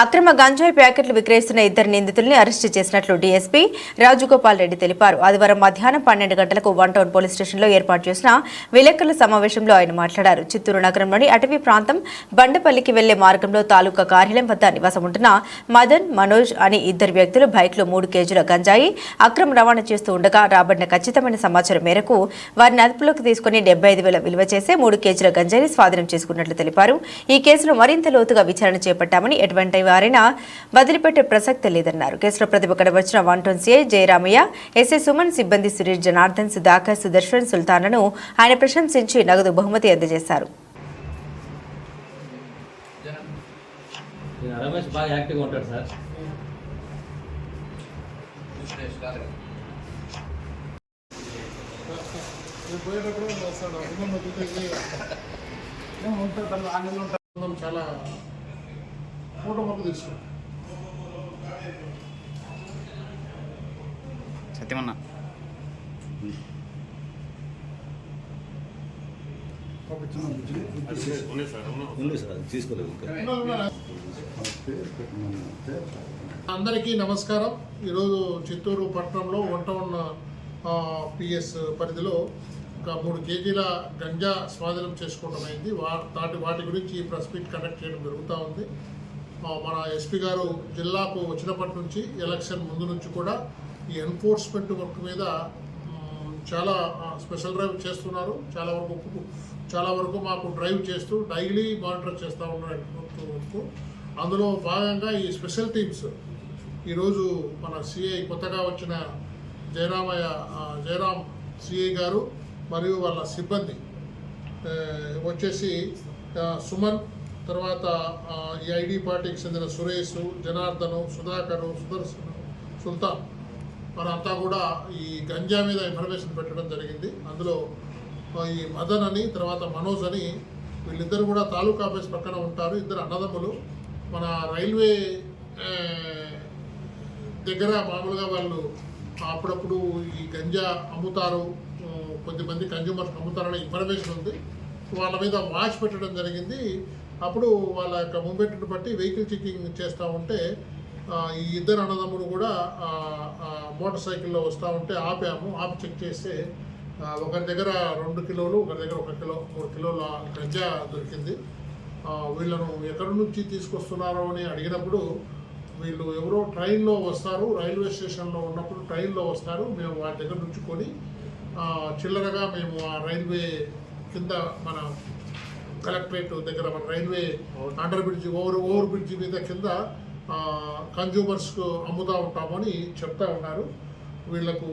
అక్రమ గంజాయి ప్యాకెట్లు విక్రయిస్తున్న ఇద్దరు నిందితుల్ని అరెస్టు చేసినట్లు డీఎస్పీ రాజగోపాల్ రెడ్డి తెలిపారు. ఆదివారం మధ్యాహ్నం 12 గంటలకు వన్ టౌన్ పోలీస్ స్టేషన్లో ఏర్పాటు చేసిన విలేకరుల సమావేశంలో ఆయన మాట్లాడారు. చిత్తూరు నగరంలోని అటవీ ప్రాంతం బండపల్లికి వెళ్లే మార్గంలో తాలూకా కార్యాలయం వద్ద నివాసం ఉంటున్న మదన్, మనోజ్ అని ఇద్దరు వ్యక్తులు బైక్లో 3 కేజీల గంజాయి అక్రమ రవాణా చేస్తూ ఉండగా రాబడిన ఖచ్చితమైన సమాచారం మేరకు వారిని అదుపులోకి తీసుకుని 75,000 విలువ చేసే 3 కేజీల గంజాయిని స్వాధీనం చేసుకున్నట్లు తెలిపారు. ఈ కేసులో మరింత లోతుగా విచారణ చేపట్టామని ఎటువంటి వారైనా వదిలిపెట్టే ప్రసక్తి లేదన్నారు. కేసులో ప్రతిభ కనబర్చిన one town CI Jayaramaiah, SI Suman, సిబ్బంది సురేష్, జనార్దన్, సుధాకర్, సుదర్శన్, సుల్తాన్లను ఆయన ప్రశంసించి నగదు బహుమతి అందజేశారు. చాలా ఫోటో మాకు తెలుసు సత్యమన్న అందరికీ నమస్కారం. ఈరోజు చిత్తూరు పట్టణంలో వన్ టౌన్ పిఎస్ పరిధిలో ఒక 3 కేజీల గంజా స్వాధీనం చేసుకోవడం అయింది. వాటి గురించి ప్రెస్ మీట్ కండక్ట్ చేయడం జరుగుతూ ఉంది. మన ఎస్పీ గారు జిల్లాకు వచ్చినప్పటి నుంచి ఎలక్షన్ ముందు నుంచి కూడా ఈ ఎన్ఫోర్స్మెంట్ వర్క్ మీద చాలా స్పెషల్ డ్రైవ్ చేస్తున్నారు. చాలా వరకు మాకు డ్రైవ్ చేస్తూ డైలీ మానిటర్ చేస్తూ ఉన్నారు వర్క్. అందులో భాగంగా ఈ స్పెషల్ టీమ్స్ ఈరోజు మన సిఐ కొత్తగా వచ్చిన జయరామ్ సిఐ గారు మరియు వాళ్ళ సిబ్బంది వచ్చేసి సుమన్, తర్వాత ఈ ఐడి పార్టీకి చెందిన సురేష్, జనార్దను, సుధాకరు, సుదర్శన్, సుల్తాన్ మనంతా కూడా ఈ గంజా మీద ఇన్ఫర్మేషన్ పెట్టడం జరిగింది. అందులో ఈ మదన్ అని, తర్వాత మనోజ్ అని, వీళ్ళిద్దరు కూడా తాలూకా ఆఫీస్ పక్కన ఉంటారు. ఇద్దరు అన్నదమ్ములు. మన రైల్వే దగ్గర మామూలుగా వాళ్ళు అప్పుడప్పుడు ఈ గంజా అమ్ముతారు, కొద్దిమంది కన్జ్యూమర్స్ అమ్ముతారనే ఇన్ఫర్మేషన్ ఉంది. వాళ్ళ మీద వాచ్ పెట్టడం జరిగింది. అప్పుడు వాళ్ళ యొక్క మూమెంట్ని బట్టి వెహికల్ చెకింగ్ చేస్తూ ఉంటే ఈ ఇద్దరు అన్నదమ్ములు కూడా మోటార్ సైకిల్లో వస్తూ ఉంటే ఆపి చెక్ చేస్తే ఒకరి దగ్గర 2 కిలోలు, ఒకరి దగ్గర 1 కిలో, 3 కిలోల గంజా దొరికింది. వీళ్ళను ఎక్కడి నుంచి తీసుకొస్తున్నారో అని అడిగినప్పుడు వీళ్ళు ఎవరో ట్రైన్లో వస్తారు, రైల్వే స్టేషన్లో ఉన్నప్పుడు ట్రైన్లో వస్తారు, మేము వాటి దగ్గర నుంచి కొని చిల్లరగా మేము ఆ రైల్వే కింద మన కలెక్టరేట్ దగ్గర మన railway under bridge over bridge మీద కింద కన్జ్యూమర్స్కు అమ్ముతూ ఉంటామని చెప్తా ఉన్నారు. వీళ్ళను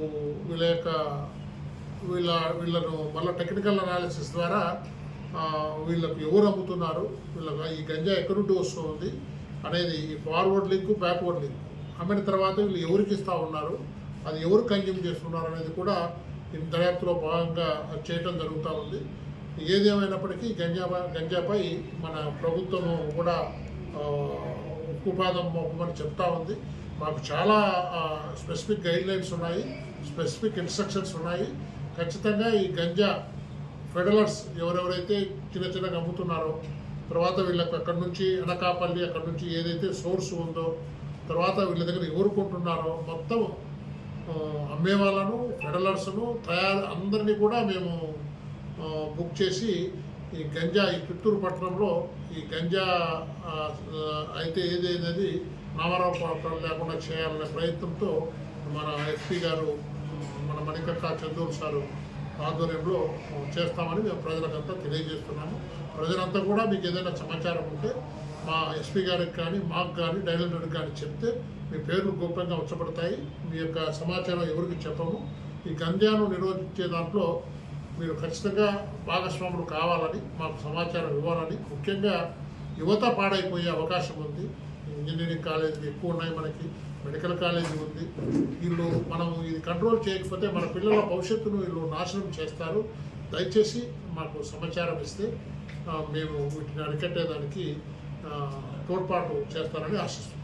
మళ్ళీ టెక్నికల్ అనాలిసిస్ ద్వారా వీళ్ళకు ఎవరు అమ్ముతున్నారు, వీళ్ళకి ఈ గంజా ఎక్కడి నుండి వస్తుంది అనేది ఫార్వర్డ్ లింక్, బ్యాక్వర్డ్ లింక్, అమ్మిన తర్వాత వీళ్ళు ఎవరికి ఇస్తూ ఉన్నారు, అది ఎవరు కన్జ్యూమ్ చేస్తున్నారు అనేది కూడా దర్యాప్తులో భాగంగా చేయటం జరుగుతూ ఉంది. ఏదేమైనప్పటికీ గంజాపై మన ప్రభుత్వము కూడా ఉక్కుపాదం మోపమని చెప్తా ఉంది. మాకు చాలా స్పెసిఫిక్ గైడ్లైన్స్ ఉన్నాయి, స్పెసిఫిక్ ఇన్స్ట్రక్షన్స్ ఉన్నాయి. ఖచ్చితంగా ఈ గంజా ఫెడలర్స్ ఎవరెవరైతే చిన్నగా అమ్ముతున్నారో, తర్వాత వీళ్ళకు అక్కడి నుంచి అనకాపల్లి, అక్కడి నుంచి ఏదైతే సోర్స్ ఉందో, తర్వాత వీళ్ళ దగ్గర ఎవరు కొంటున్నారో మొత్తం అమ్మే వాళ్ళను, ఫెడలర్స్ను, అందరినీ కూడా మేము బుక్ చేసి ఈ గంజా ఈ చిత్తూరు పట్టణంలో ఈ గంజా అయితే ఏదైనది నామరావు పాత్ర లేకుండా చేయాలనే ప్రయత్నంతో మన ఎస్పీ గారు, మన మణికట్ట చందూరు సారు ఆధ్వర్యంలో చేస్తామని మేము ప్రజలకంతా తెలియజేస్తున్నాము. ప్రజలంతా కూడా మీకు ఏదైనా సమాచారం ఉంటే మా ఎస్పీ గారికి కానీ, మాకు కానీ, డైరెక్టర్కి కానీ చెప్తే మీ పేర్లు గోప్యంగా ఉంచబడతాయి. మీ యొక్క సమాచారం ఎవరికి చెప్పము. ఈ గంజాను నిరోధించే దాంట్లో మీరు ఖచ్చితంగా భాగస్వాములు కావాలని, మాకు సమాచారం ఇవ్వాలని. ముఖ్యంగా యువత పాడైపోయే అవకాశం ఉంది. ఇంజనీరింగ్ కాలేజీలు ఎక్కువ ఉన్నాయి, మనకి మెడికల్ కాలేజీ ఉంది. మనం ఇది కంట్రోల్ చేయకపోతే మన పిల్లల భవిష్యత్తును వీళ్ళు నాశనం చేస్తారు. దయచేసి మాకు సమాచారం ఇస్తే మేము వీటిని అరికట్టేదానికి తోడ్పాటు చేస్తారని ఆశిస్తున్నాం.